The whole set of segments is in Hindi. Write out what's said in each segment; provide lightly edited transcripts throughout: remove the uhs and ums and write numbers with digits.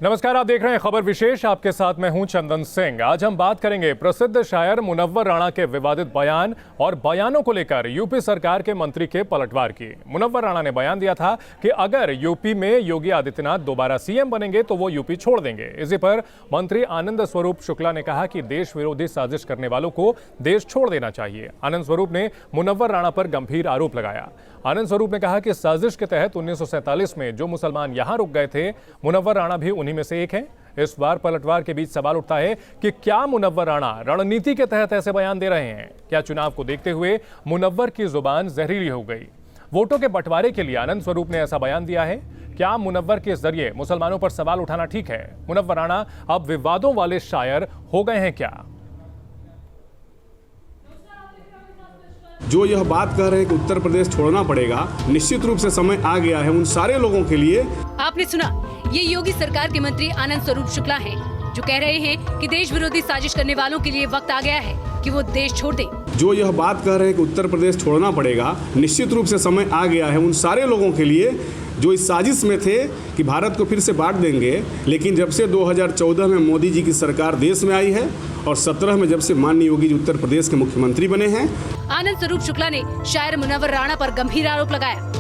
नमस्कार, आप देख रहे हैं खबर विशेष। आपके साथ मैं हूं चंदन सिंह। आज हम बात करेंगे प्रसिद्ध शायर मुनव्वर राणा के विवादित बयान और बयानों को लेकर यूपी सरकार के मंत्री के पलटवार की। मुनव्वर राणा ने बयान दिया था कि अगर यूपी में योगी आदित्यनाथ दोबारा सीएम बनेंगे तो वो यूपी छोड़ देंगे। इसी पर मंत्री आनंद स्वरूप शुक्ला ने कहा कि देश विरोधी साजिश करने वालों को देश छोड़ देना चाहिए। आनंद स्वरूप ने मुनव्वर राणा पर गंभीर आरोप लगाया। आनंद स्वरूप ने कहा कि साजिश के तहत 1947 में जो मुसलमान यहां रुक गए थे, मुनव्वर राणा भी उन्हीं में से एक हैं। इस बार पलटवार के बीच सवाल उठता है कि क्या मुनव्वर राणा रणनीति के तहत ऐसे बयान दे रहे हैं? क्या चुनाव को देखते हुए मुनव्वर की जुबान जहरीली हो गई? वोटों के बंटवारे के लिए आनंद स्वरूप ने ऐसा बयान दिया है। क्या मुनव्वर के जरिए मुसलमानों पर सवाल उठाना ठीक है? मुनव्वर राणा अब विवादों वाले शायर हो गए हैं क्या? जो यह बात कह रहे हैं कि उत्तर प्रदेश छोड़ना पड़ेगा, निश्चित रूप से समय आ गया है उन सारे लोगों के लिए। आपने सुना, ये योगी सरकार के मंत्री आनंद स्वरूप शुक्ला हैं, जो कह रहे हैं कि देश विरोधी साजिश करने वालों के लिए वक्त आ गया है कि वो देश छोड़ दें। जो यह बात कह रहे हैं कि उत्तर प्रदेश छोड़ना पड़ेगा, निश्चित रूप से समय आ गया है उन सारे लोगों के लिए जो इस साजिश में थे कि भारत को फिर से बांट देंगे। लेकिन जब से 2014 में मोदी जी की सरकार देश में आई है और 17 में जब से माननीय योगी जी उत्तर प्रदेश के मुख्यमंत्री बने हैं। आनंद स्वरूप शुक्ला ने शायर मुनव्वर राणा पर गंभीर आरोप लगाया।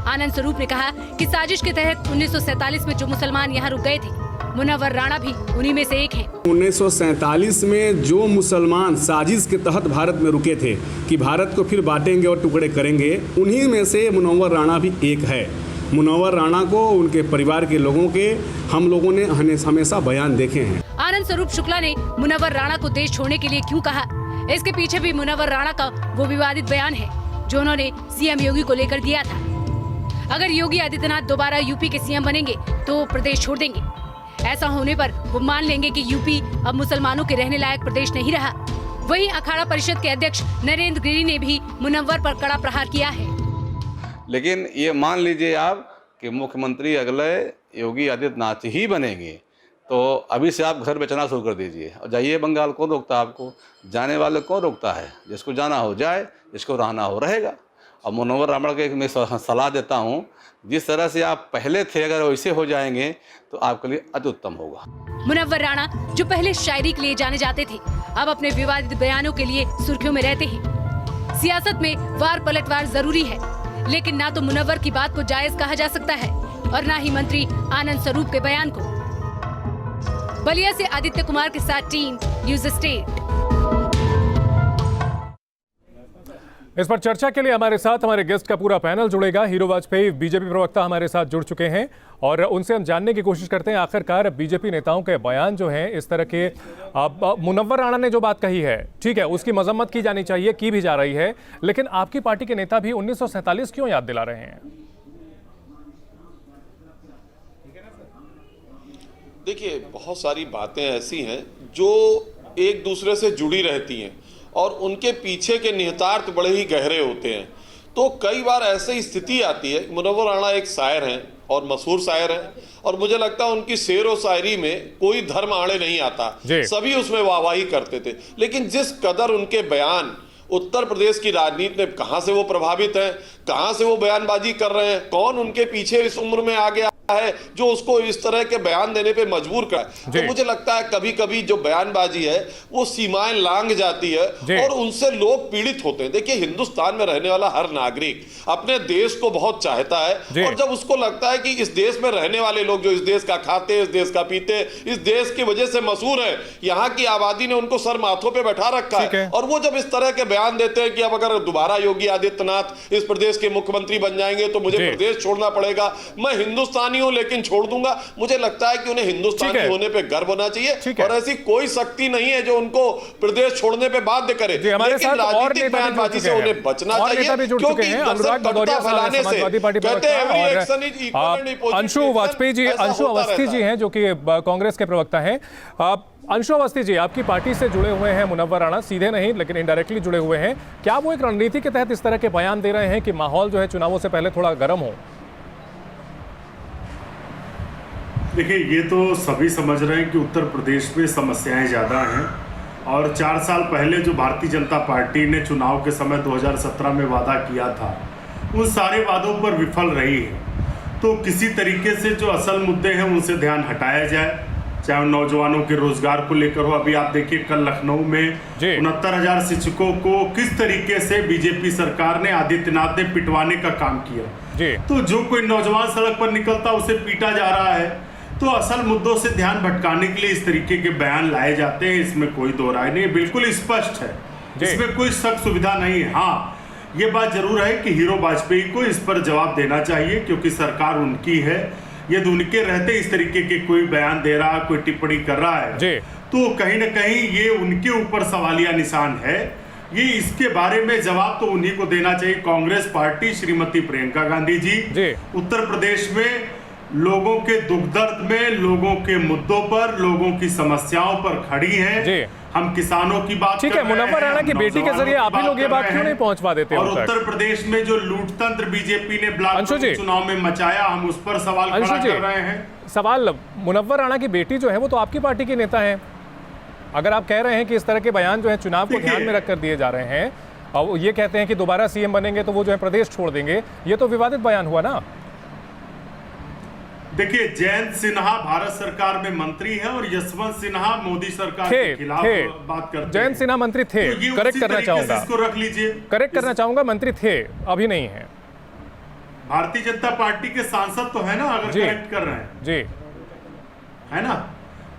आनंद स्वरूप ने कहा कि साजिश के तहत 1947 में जो मुसलमान यहाँ रुक गए थे, मुनव्वर राणा भी उन्हीं में से एक हैं। 1947 में जो मुसलमान साजिश के तहत भारत में रुके थे कि भारत को फिर बांटेंगे और टुकड़े करेंगे, उन्हीं में से मुनव्वर राणा भी एक है। मुनव्वर राणा को उनके परिवार के लोगों के हम लोगों ने हमेशा बयान देखे हैं। आनंद स्वरूप शुक्ला ने मुनव्वर राणा को देश छोड़ने के लिए क्यों कहा? इसके पीछे भी मुनव्वर राणा का वो विवादित बयान है जो उन्होंने सीएम योगी को लेकर दिया था। अगर योगी आदित्यनाथ दोबारा यूपी के सीएम बनेंगे तो प्रदेश छोड़ देंगे। ऐसा होने पर वो मान लेंगे कि यूपी अब मुसलमानों के रहने लायक प्रदेश नहीं रहा। वहीं अखाड़ा परिषद के अध्यक्ष नरेंद्र गिरी ने भी मुनव्वर पर कड़ा प्रहार किया है। लेकिन ये मान लीजिए आप कि मुख्यमंत्री अगले योगी आदित्यनाथ ही बनेंगे तो अभी से आप घर बेचना शुरू कर दीजिए और जाइए बंगाल। कौन रोकता है आपको? जाने वाले कौन रोकता है? जिसको जाना हो जाए, जिसको रहना हो रहेगा। और मुनव्वर राणा के मैं सलाह देता हूँ, जिस तरह से आप पहले थे अगर वैसे हो जाएंगे तो आपके लिए अति उत्तम होगा। मुनव्वर राणा जो पहले शायरी के लिए जाने जाते थे, अब अपने विवादित बयानों के लिए सुर्खियों में रहते हैं। सियासत में वार पलटवार जरूरी है, लेकिन ना तो मुनव्वर की बात को जायज कहा जा सकता है और ना ही मंत्री आनंद स्वरूप के बयान को। बलिया से आदित्य कुमार के साथ टीम न्यूज़ स्टेट। इस पर चर्चा के लिए हमारे साथ हमारे गेस्ट का पूरा पैनल जुड़ेगा। हीरो वाजपेयी बीजेपी प्रवक्ता हमारे साथ जुड़ चुके हैं और उनसे हम जानने की कोशिश करते हैं आखिरकार बीजेपी नेताओं के बयान जो हैं इस तरह के। मुनव्वर राणा ने जो बात कही है, ठीक है, उसकी मजम्मत की जानी चाहिए, की भी जा रही है, लेकिन आपकी पार्टी के नेता भी 1947 क्यों याद दिला रहे हैं? देखिए, बहुत सारी बातें ऐसी हैं जो एक दूसरे से जुड़ी रहती हैं और उनके पीछे के निहितार्थ बड़े ही गहरे होते हैं। तो कई बार ऐसी स्थिति आती है। मुनव्वर राणा एक शायर हैं और मशहूर शायर हैं और मुझे लगता है उनकी शेर व शायरी में कोई धर्म आड़े नहीं आता, सभी उसमें वाहवाही करते थे। लेकिन जिस कदर उनके बयान उत्तर प्रदेश की राजनीति में कहां से वो प्रभावित हैं, कहां से वो बयानबाजी कर रहे हैं, कौन उनके पीछे इस उम्र में आ गया है जो उसको इस तरह के बयान देने पे मजबूर कर। तो मुझे लगता है कभी कभी जो बयानबाजी है वो सीमाएं लांघ जाती है और उनसे लोग पीड़ित होते हैं। देखिए, हिंदुस्तान में रहने वाला हर नागरिक अपने देश को बहुत चाहता है और जब उसको लगता है कि इस देश में रहने वाले लोग जो इस देश का खाते, इस देश का पीते, इस देश की वजह से मशहूर है, यहाँ की आबादी ने उनको सर माथों पे बैठा रखा है और वो जब इस तरह के बयान देते हैं कि अब अगर दोबारा योगी आदित्यनाथ इस प्रदेश के मुख्यमंत्री बन जाएंगे तो मुझे प्रदेश छोड़ना पड़ेगा, मैं हिंदुस्तानी हूं लेकिन छोड़ दूंगा। मुझे लगता है कि उन्हें हिंदुस्तानी होने पे गर्व होना चाहिए और ऐसी कोई शक्ति नहीं है जो उनको प्रदेश छोड़ने पे बाध्य करे। लेकिन राजनीतिक बयानबाजी से उन्हें बचना चाहिए क्योंकि फैलाने से कहते हैं। अंशु वाजपेयी जी, अंशु अवस्थी जी हैं जो कि कांग्रेस के प्रवक्ता हैं। अंशु अवस्थी जी, आपकी पार्टी से जुड़े हुए हैं मुनव्वर राणा, सीधे नहीं लेकिन इनडायरेक्टली जुड़े हुए हैं। क्या वो एक रणनीति के तहत इस तरह के बयान दे रहे हैं कि माहौल जो है चुनावों से पहले थोड़ा गर्म हो? देखिए, ये तो सभी समझ रहे हैं कि उत्तर प्रदेश में समस्याएं ज़्यादा हैं और 4 साल पहले जो भारतीय जनता पार्टी ने चुनाव के समय 2017 में वादा किया था, उन सारे वादों पर विफल रही है। तो किसी तरीके से जो असल मुद्दे हैं उनसे ध्यान हटाया जाए, चाहे नौजवानों के रोजगार को लेकर हो। अभी आप देखिए, कल लखनऊ में 69,000 शिक्षकों को किस तरीके से बीजेपी सरकार ने, आदित्यनाथ ने पिटवाने का काम किया। तो जो कोई नौजवान सड़क पर निकलता उसे पीटा जा रहा है। तो असल मुद्दों से ध्यान भटकाने के लिए इस तरीके के बयान लाए जाते हैं, इसमें कोई दो राय नहीं, बिल्कुल स्पष्ट है, इसमें कोई शक सुविधा नहीं है। हाँ, ये बात जरूर है कि हीरो वाजपेयी को इस पर जवाब देना चाहिए, क्योंकि सरकार उनकी है। यदि उनके रहते इस तरीके के कोई बयान दे रहा, कोई टिप्पणी कर रहा है, तो कहीं ना कहीं ये उनके ऊपर सवालिया निशान है। ये इसके बारे में जवाब तो उन्हीं को देना चाहिए। कांग्रेस पार्टी, श्रीमती प्रियंका गांधी जी उत्तर प्रदेश में लोगों के दुख दर्द में, लोगों के मुद्दों पर, लोगों की समस्याओं पर खड़ी है। हम किसानों की बात ठीक है, मुनव्वर राणा की बेटी के जरिए आप ही लोग ये बात क्यों नहीं पहुंचवा देते? और उत्तर प्रदेश में जो लूटतंत्र बीजेपी ने ब्लॉक चुनाव में मचाया, हम उस पर सवाल खड़ा कर रहे हैं। सवाल, मुनव्वर राणा की बेटी जो है वो तो आपकी पार्टी की नेता है। अगर आप कह रहे हैं कि इस तरह के बयान जो है चुनाव को ध्यान में रखकर दिए जा रहे हैं और ये कहते हैं कि दोबारा सीएम बनेंगे तो वो जो है प्रदेश छोड़ देंगे, ये तो विवादित बयान हुआ ना। देखिए, जयंत सिन्हा भारत सरकार में मंत्री है और यशवंत सिन्हा मोदी सरकार के खिलाफ बात करते हैं। जयंत सिन्हा मंत्री थे, तो करेक्ट करना चाहूंगा, इसको रख लीजिए, करेक्ट करना चाहूंगा, मंत्री थे, अभी नहीं है। भारतीय जनता पार्टी के सांसद तो है ना, अगर करेक्ट कर रहे हैं जी, है ना।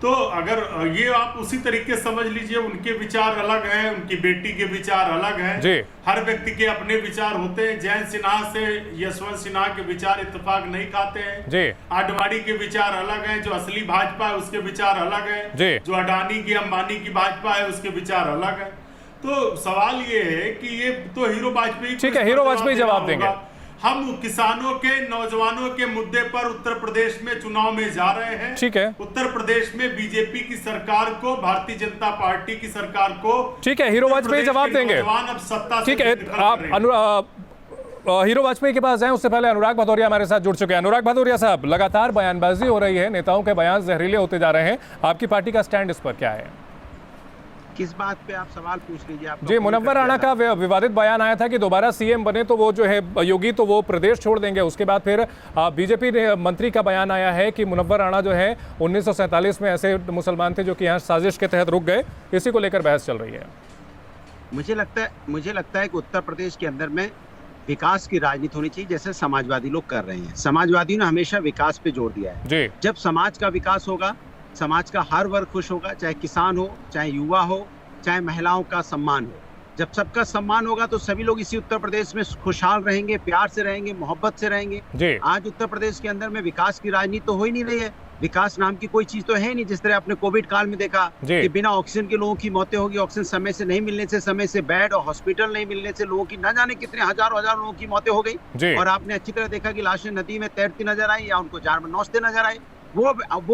तो अगर ये आप उसी तरीके समझ लीजिए, उनके विचार अलग हैं, उनकी बेटी के विचार अलग हैं। हर व्यक्ति के अपने विचार होते हैं। जयंत सिन्हा से यशवंत सिन्हा के विचार इत्तेफाक नहीं खाते हैं। आडवाणी के विचार अलग हैं, जो असली भाजपा है उसके विचार अलग हैं। जो अडानी की, अंबानी की भाजपा है उसके विचार अलग है। तो सवाल ये है कि ये तो हीरो वाजपेयी, ठीक है, हीरो वाजपेयी जवाब देंगे। हम किसानों के, नौजवानों के मुद्दे पर उत्तर प्रदेश में चुनाव में जा रहे हैं। ठीक है, उत्तर प्रदेश में बीजेपी की सरकार को, भारतीय जनता पार्टी की सरकार को, ठीक है, हीरो वाजपेयी जवाब देंगे। अब सत्ता, ठीक है, आप हीरो वाजपेयी के पास जाएं, उससे पहले अनुराग भदौरिया हमारे साथ जुड़ चुके हैं। अनुराग भदौरिया साहब, लगातार बयानबाजी हो रही है, नेताओं के बयान जहरीले होते जा रहे हैं, आपकी पार्टी का स्टैंड इस पर क्या है? किस बात पे आप सवाल पूछ लीजिए। आप जी, मुनव्वर राणा का विवादित बयान आया था कि दोबारा सीएम बने तो वो जो है योगी तो वो प्रदेश छोड़ देंगे। उसके बाद फिर बीजेपी मंत्री का बयान आया है कि मुनव्वर राणा जो है 1947 में ऐसे मुसलमान थे जो कि यहाँ साजिश के तहत रुक गए। इसी को लेकर बहस चल रही है। मुझे लगता है कि उत्तर प्रदेश के अंदर में विकास की राजनीति होनी चाहिए, जैसे समाजवादी लोग कर रहे हैं। समाजवादियों ने हमेशा विकास पे जोर दिया है। जब समाज का विकास होगा, समाज का हर वर्ग खुश होगा, चाहे किसान हो, चाहे युवा हो, चाहे महिलाओं का सम्मान हो। जब सबका सम्मान होगा तो सभी लोग इसी उत्तर प्रदेश में खुशहाल रहेंगे, प्यार से रहेंगे, मोहब्बत से रहेंगे। आज उत्तर प्रदेश के अंदर में विकास की राजनीति तो हो ही नहीं रही है। विकास नाम की कोई चीज तो है नहीं। जिस तरह आपने कोविड काल में देखा कि बिना ऑक्सीजन के लोगों की मौतें होगी, ऑक्सीजन समय से नहीं मिलने से, समय से बेड और हॉस्पिटल नहीं मिलने से लोगों की न जाने कितने हजारों लोगों की मौतें हो गई। और आपने अच्छी तरह देखा कि लाशें नदी में तैरती नजर आई या उनको जार में नौचते नजर आए। वो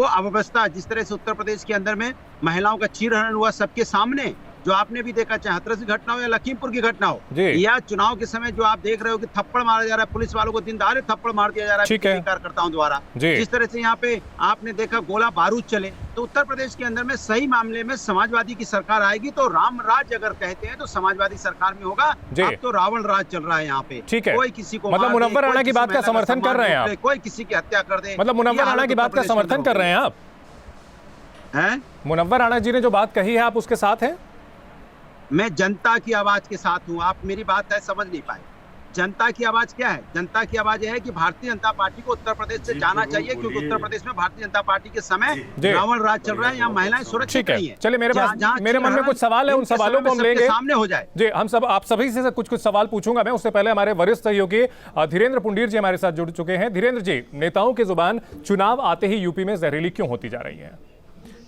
अव्यवस्था जिस तरह से उत्तर प्रदेश के अंदर में महिलाओं का चीरहरण हुआ सबके सामने, जो आपने भी देखा, चाहे हाथरस की घटना हो या लखीमपुर की घटना हो, या चुनाव के समय जो आप देख रहे हो कि थप्पड़ मारा जा रहा है, पुलिस वालों को दिन दहाड़े थप्पड़ मार दिया जा रहा है कार्यकर्ताओं द्वारा। जिस तरह से यहाँ पे आपने देखा गोला बारूद चले। तो उत्तर प्रदेश के अंदर में सही मामले में समाजवादी की सरकार आएगी तो राम राज अगर कहते हैं तो समाजवादी सरकार में होगा। अब तो रावण राज चल रहा है यहाँ पे। कोई किसी को, मतलब मुनव्वर राणा की बात का समर्थन कर रहे हैं आप? कोई किसी की हत्या कर दे, मतलब मुनव्वर राणा की बात का समर्थन कर रहे हैं आप? मुनव्वर राणा जी ने जो बात कही है आप उसके साथ हैं? मैं जनता की आवाज के साथ हूं। आप मेरी बात है समझ नहीं पाए। जनता की आवाज क्या है? जनता की आवाज यह है कि भारतीय जनता पार्टी को उत्तर प्रदेश से जाना चाहिए, क्योंकि उत्तर प्रदेश में भारतीय जनता पार्टी के समय रावण राज चल रहा है। यहाँ महिलाएं सुरक्षित नहीं है। चलिए, मेरे मन में कुछ सवाल है, उन सवालों को हम लेंगे, सामने हो जाए। जी, हम सब आप सभी से कुछ सवाल पूछूंगा मैं। उससे पहले हमारे वरिष्ठ सहयोगी धीरेन्द्र पुंडीर जी हमारे साथ जुड़ चुके हैं। धीरेन्द्र जी, नेताओं की जुबान चुनाव आते ही यूपी में जहरीली क्यों होती जा रही है?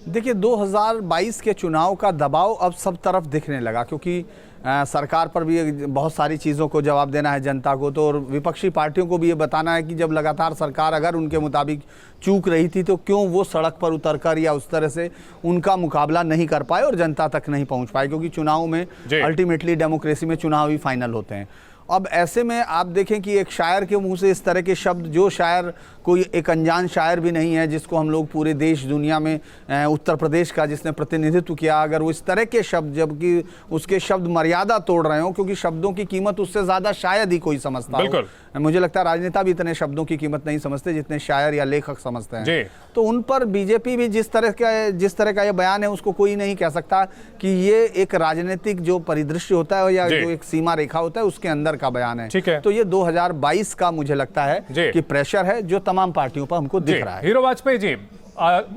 देखिए, 2022 के चुनाव का दबाव अब सब तरफ दिखने लगा, क्योंकि सरकार पर भी बहुत सारी चीज़ों को जवाब देना है जनता को, तो और विपक्षी पार्टियों को भी ये बताना है कि जब लगातार सरकार अगर उनके मुताबिक चूक रही थी तो क्यों वो सड़क पर उतरकर या उस तरह से उनका मुकाबला नहीं कर पाए और जनता तक नहीं पहुंच पाए, क्योंकि चुनाव में अल्टीमेटली डेमोक्रेसी में चुनाव ही फाइनल होते हैं। अब ऐसे में आप देखें कि एक शायर के मुंह से इस तरह के शब्द, जो शायर कोई एक अनजान शायर भी नहीं है, जिसको हम लोग पूरे देश दुनिया में उत्तर प्रदेश का जिसने प्रतिनिधित्व किया, अगर वो इस तरह के शब्द, जबकि उसके शब्द मर्यादा तोड़ रहे हो, क्योंकि शब्दों की कीमत उससे ज़्यादा शायद ही कोई समझता हो। मुझे लगता है राजनेता भी इतने शब्दों की कीमत नहीं समझते जितने शायर या लेखक समझते हैं। तो उन पर बीजेपी भी जिस तरह का ये बयान है, उसको कोई नहीं कह सकता कि ये एक राजनीतिक जो परिदृश्य होता है या जो एक सीमा रेखा होता है उसके अंदर का बयान है। ठीक है, तो ये 2022 का मुझे लगता है कि प्रेशर है जो तमाम पार्टियों पर हमको दिख रहा है। हीरो वाजपेयी जी,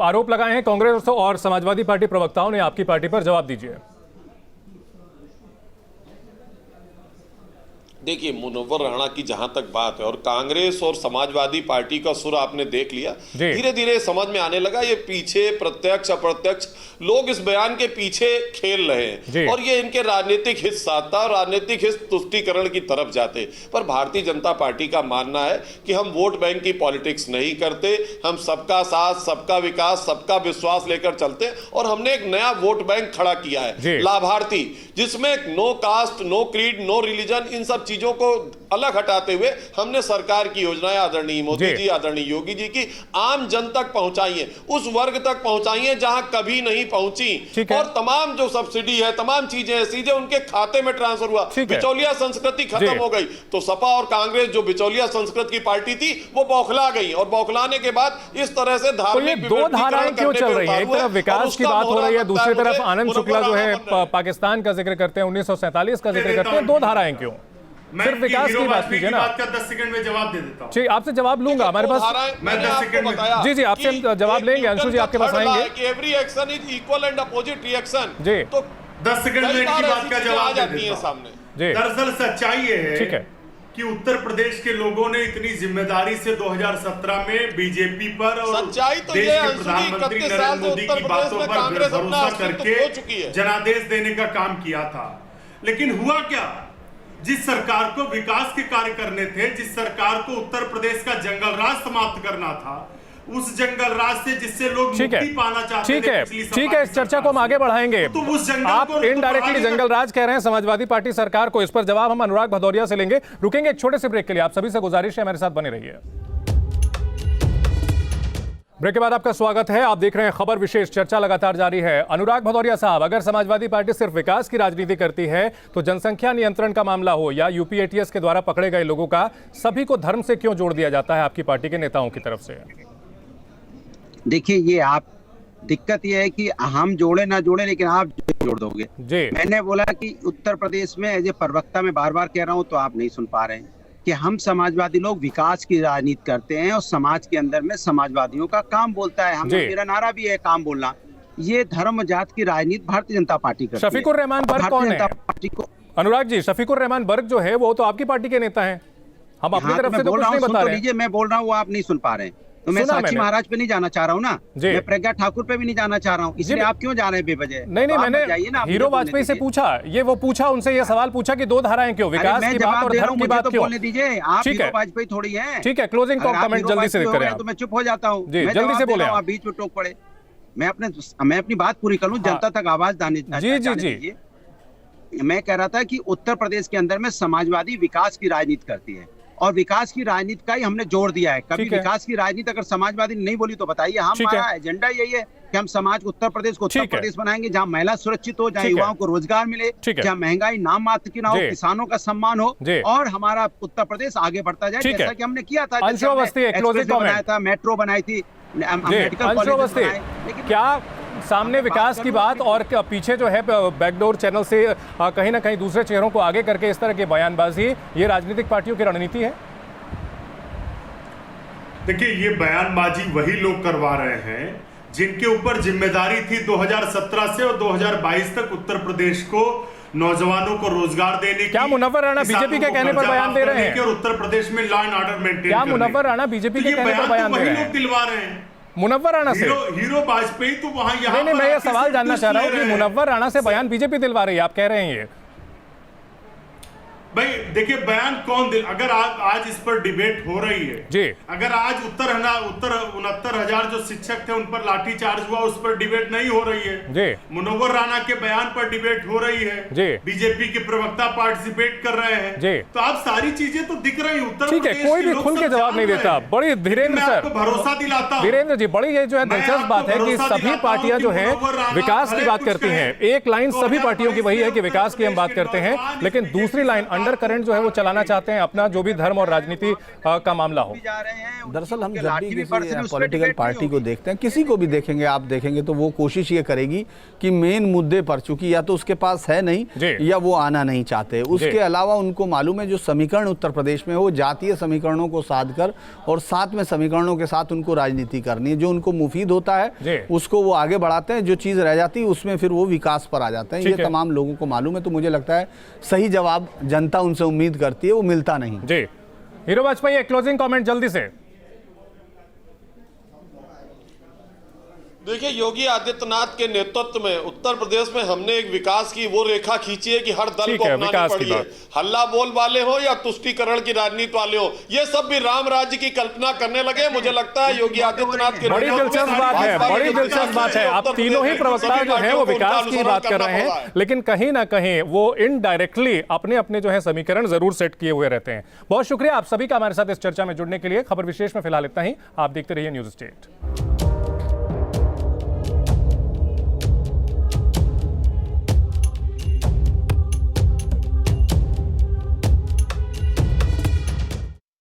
आरोप लगाए हैं कांग्रेस और समाजवादी पार्टी प्रवक्ताओं ने आपकी पार्टी पर, जवाब दीजिए। देखिए, मुनव्वर राणा की जहां तक बात है, और कांग्रेस और समाजवादी पार्टी का सुर आपने देख लिया, धीरे धीरे समझ में आने लगा ये पीछे प्रत्यक्ष अप्रत्यक्ष लोग इस बयान के पीछे खेल रहे हैं और ये इनके राजनीतिक हित साधता और राजनीतिक हित तुष्टीकरण की तरफ जाते। पर भारतीय जनता पार्टी का मानना है कि हम वोट बैंक की पॉलिटिक्स नहीं करते, हम सबका साथ, सबका विकास, सबका विश्वास लेकर चलते, और हमने एक नया वोट बैंक खड़ा किया है, लाभार्थी, जिसमें no caste, no creed, no religion, इन सब चीजों को अलग हटाते हुए हमने सरकार की योजनाएं आदरणीय मोदी जी, आदरणीय योगी जी की आम जन तक पहुंचाई है, उस वर्ग तक पहुंचाई है जहां कभी नहीं पहुंची, और तमाम जो सब्सिडी है, तमाम चीजें सीधे उनके खाते में ट्रांसफर हुआ। बिचौलिया संस्कृति खत्म हो गई। तो सपा और कांग्रेस जो बिचौलिया संस्कृति की पार्टी थी वो बौखला गई, और बौखलाने के बाद इस तरह से धार्मिक दो धाराएं क्यों चल रही है? एक तरफ विकास की बात हो रही है, दूसरी तरफ आनंद शुक्ला जो है पाकिस्तान का जिक्र करते हैं, 1947 का जिक्र करते हैं। दो धाराएं क्यों? सिर्फ विकास की बात कीजिए ना। 10 सेकंड में जवाब दे देता हूं। जी, आपसे जवाब लूंगा, हमारे पास मैं 10 सेकंड में जी आपसे जवाब लेंगे। अंशु जी आपके पास आएंगे। Every action is equal and opposite reaction. जी, तो 10 सेकंड में इनकी बात का जवाब दे देता हूं सामने। जी, दरअसल सच्चाई ये है, ठीक है, कि उत्तर प्रदेश के लोगों ने इतनी जिम्मेदारी से 2017 में बीजेपी पर और सच्चाई तो देश ये के प्रधानमंत्री नरेंद्र मोदी की बातों पर भरोसा करके जनादेश देने का काम किया था। लेकिन हुआ क्या? जिस सरकार को विकास के कार्य करने थे, जिस सरकार को उत्तर प्रदेश का जंगल राज समाप्त करना था, उस जंगल राज से जिससे लोग मुक्ति पाना चाहते थे, ठीक है, इस चर्चा को हम आगे बढ़ाएंगे। तो उस जंगल आप इनडायरेक्टली जंगल राज कह रहे हैं समाजवादी पार्टी सरकार को, इस पर जवाब हम अनुराग भदौरिया से लेंगे। रुकेंगे एक छोटे से ब्रेक के लिए। आप सभी से गुजारिश है हमारे साथ बने रहिए। ब्रेक के बाद आपका स्वागत है। आप देख रहे हैं खबर विशेष, चर्चा लगातार जारी है। अनुराग भदौरिया साहब, अगर समाजवादी पार्टी सिर्फ विकास की राजनीति करती है तो जनसंख्या नियंत्रण का मामला हो या यूपी एटीएस के द्वारा पकड़े गए लोगों का, सभी को धर्म से क्यों जोड़ दिया जाता है आपकी पार्टी के नेताओं की तरफ से? देखिए, ये आप दिक्कत ये है कि हम जोड़े ना जोड़े, लेकिन आप जोड़ दोगे। जी, मैंने बोला कि उत्तर प्रदेश में एज ए प्रवक्ता में बार बार कह रहा हूं, तो आप नहीं सुन पा रहे हैं कि हम समाजवादी लोग विकास की राजनीति करते हैं और समाज के अंदर में समाजवादियों का काम बोलता है। मेरा नारा भी है काम बोलना। ये धर्म जात की राजनीति भारतीय जनता पार्टी करती है। शफीकुर रहमान बर्ग कौन है? अनुराग जी, शफीकुर रहमान बर्ग जो है वो तो आपकी पार्टी के नेता हैं। हम अपनी तरफ से तो कुछ नहीं बता रहे हैं। मैं बोल रहा हूँ, आप नहीं सुन पा रहे हैं। तो मैं साक्षी महाराज पे नहीं जाना चाह रहा हूँ ना, मैं प्रज्ञा ठाकुर पे भी नहीं जाना चाह रहा हूँ, इसलिए आप क्यों जा रहे हैं बेवजह? नहीं, मैंने हीरो वाजपेयी से पूछा, वो पूछा उनसे ये सवाल पूछा कि दो धाराएं क्यों, विकास की बात और धर्म की बात क्यों? बोलने दीजिए, आप हीरो वाजपेयी थोड़ी हैं। ठीक है, क्लोजिंग कमेंट जल्दी से करें आप। तो मैं चुप हो जाता हूँ, जल्दी से बोले, आप बीच में टोक पड़े। मैं अपनी बात पूरी कर लूँ, जनता तक आवाज जाने दीजिए। मैं कह रहा था कि उत्तर प्रदेश के अंदर में समाजवादी विकास की राजनीति करती है और विकास की राजनीति का ही हमने जोड़ दिया है। कभी विकास की राजनीति अगर समाजवादी ने नहीं बोली तो बताइए। हमारा एजेंडा यही है कि हम समाज उत्तर प्रदेश को उत्तर प्रदेश बनाएंगे जहां महिला सुरक्षित हो, जहां युवाओं को रोजगार मिले, जहां महंगाई नाम मात्र की ना हो, किसानों का सम्मान हो और हमारा उत्तर प्रदेश आगे बढ़ता जाए, जैसा कि हमने किया था। बनाया था, मेट्रो बनाई थी, मेडिकल कॉलेज बनाए। क्या सामने विकास की बात और पीछे जो है बैकडोर चैनल से कहीं ना कहीं दूसरे चेहरों को आगे करके इस तरह की बयानबाजी, ये राजनीतिक पार्टियों की रणनीति है? देखिए, ये बयानबाजी वही लोग करवा रहे हैं जिनके ऊपर जिम्मेदारी थी 2017 से और 2022 तक उत्तर प्रदेश को नौजवानों को रोजगार देने की। क्या मुनव्वर राणा बीजेपी के कहने पर बयान दे रहे हैं? और उत्तर प्रदेश में लॉ एंड ऑर्डर मेंटेन। क्या मुनव्वर राणा बीजेपी के कहने पर बयान दे रहे हैं? दिलवा रहे हैं मुनव्वर राणा से। हीरो वाजपेयी तो वहां यहाँ नहीं, मैं ये सवाल जानना चाह रहा हूँ कि मुनव्वर राणा से बयान बीजेपी दिलवा रही है, आप कह रहे हैं ये? भाई देखिए बयान कौन दे, अगर आज इस पर डिबेट हो रही है जी, अगर आज उत्तर 69,000 जो शिक्षक थे उन पर लाठीचार्ज हुआ, उस पर डिबेट नहीं हो रही है जी, मुनव्वर राणा के बयान पर डिबेट हो रही है जी, बीजेपी के प्रवक्ता पार्टिसिपेट कर रहे हैं जी, तो आप सारी चीजें तो दिख रही है। उत्तर ठीक है, कोई भी खुल के जवाब नहीं देता। बड़ी धीरेन्द्र मैं सर, आपको भरोसा दिलाता हूं, धीरेन्द्र जी, बड़ी ये जो है दिलचस्प बात है कि सभी पार्टियां जो हैं विकास की बात करती हैं। एक लाइन सभी पार्टियों की वही है कि विकास की हम बात करते हैं, लेकिन दूसरी लाइन अंडर करंट जो है वो चलाना चाहते हैं अपना जो भी धर्म और राजनीति का मामला हो। दरअसल हम जब भी किसी पॉलिटिकल पार्टी को देखते हैं, किसी को भी देखेंगे, आप देखेंगे तो वो कोशिश ये करेगी कि मेन मुद्दे पर, चूंकि या तो उसके पास है नहीं या वो आना नहीं चाहते, उसके अलावा उनको मालूम है जो समीकरण उत्तर प्रदेश में वो जातीय समीकरणों को साध कर और साथ में समीकरणों के साथ उनको राजनीति करनी है। जो उनको मुफीद होता है उसको वो आगे बढ़ाते हैं, जो चीज रह जाती है उसमें फिर वो विकास पर आ जाते हैं। ये तमाम लोगों को मालूम है, तो मुझे लगता है सही जवाब जनता उनसे उम्मीद करती है, वो मिलता नहीं। जी, हीरो वाजपेयी, एक क्लोजिंग कमेंट जल्दी से। देखिए, योगी आदित्यनाथ के नेतृत्व में उत्तर प्रदेश में हमने एक विकास की वो रेखा खींची है कि हर दल को अपनानी पड़ी है। हल्ला बोल वाले हो या तुष्टीकरण की राजनीति वाले हो, ये सब भी राम राज्य की कल्पना करने लगे। मुझे लगता है योगी आदित्यनाथ के बड़ी दिलचस्प बात है, बड़ी दिलचस्प बात है। आप तीनों ही प्रवक्ता जो है वो विकास की बात कर रहे हैं, लेकिन कहीं ना कहीं वो इनडायरेक्टली अपने अपने जो है समीकरण जरूर सेट किए हुए रहते हैं। बहुत शुक्रिया आप सभी का हमारे साथ इस चर्चा में जुड़ने के लिए। खबर विशेष में फिलहाल इतना ही। आप देखते रहिए न्यूज़ स्टेट।